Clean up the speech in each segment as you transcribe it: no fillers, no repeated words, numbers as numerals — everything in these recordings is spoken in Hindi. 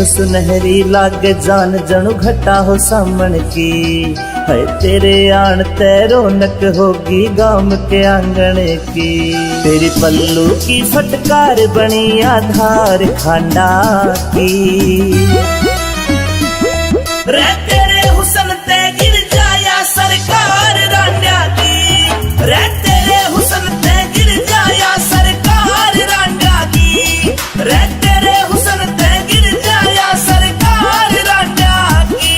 सुनहरी लागे जान जणु घटा हो सामन की है, तेरे आन ते रौनक होगी गांव के आंगन की। तेरी पल्लू की फटकार बनी आधार खांडा की। रे तेरे हुस्न ते गिर जाया सरकार रांडा की। रे तेरे हुस्न ते गिर जाया सरकार रांडा की। रे तेरे हुस्न ते गिर जाया सरकार रांडा की।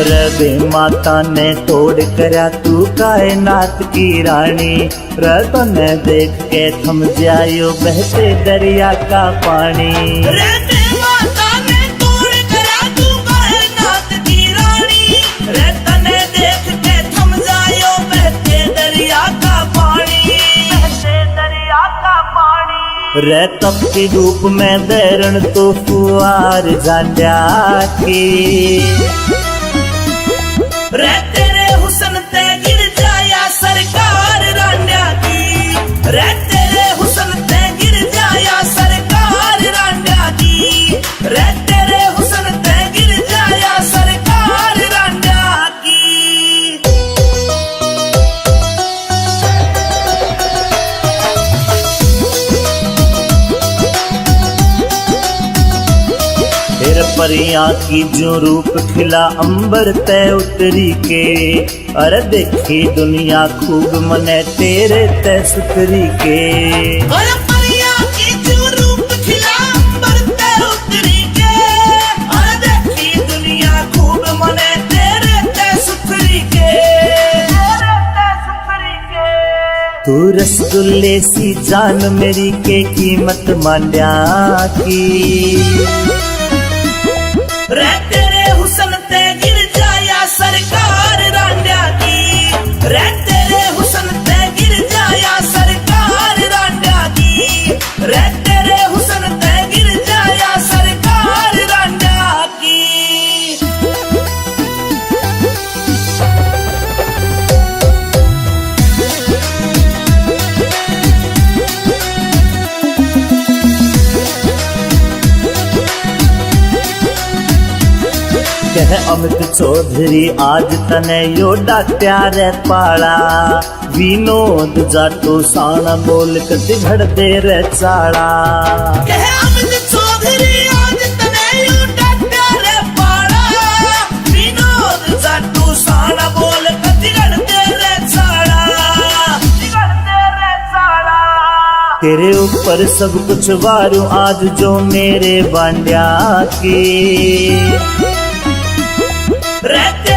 रबे माता ने तोड़ करया तू कायनात की रानी। रतन देख के थम जायो बहते दरिया का पानी। रबे माता ने तोड़ करया तू कायनात की रानी। रतन देख के थम जायो बहते दरिया का पानी। बहते दरिया का पानी। रे तप के रूप में दैरण तो फुआर जांड्या की। रे तेरे हुस्न ते गिर जाया सरकार रांडा की। रे तेरे हुस्न ते गिर जाया सरकार रांडा की। रे तेरे हुस्न ते गिर जाया सरकार रांडा की। फिर परियां की जो रूप खिला अंबर तय उतरी के। अरे देखी दुनिया खूब मने तेरे तय सुतरी के। अरे परियां की जो रूप खिला अंबर तय उतरी के। अरे देखी दुनिया खूब मने तेरे तय सुतरी के। तेरे तय सुतरी के। तू रसगुल्ले सी जान मेरी के कीमत मांड्या की। रे तेरे हुस्न ते गिर जाया सरकार रांडा की। रे तेरे हुस्न ते गिर जाया सरकार रांडा की। रे तेरे हुस्न ते गिर जाया सरकार रांडा की। कह अमित चौधरी आज तने यो डाट्या रे पाला। विनोद जाटो साना बोल कति घड़ दे रे चाला। कह अमित चौधरी आज तने यो डाट्या रे पाला। विनोद जाटो साना बोल कति घड़ दे रे चाला। तेरे ऊपर सब कुछ वारू आज जो मेरे बांड्या की। रहते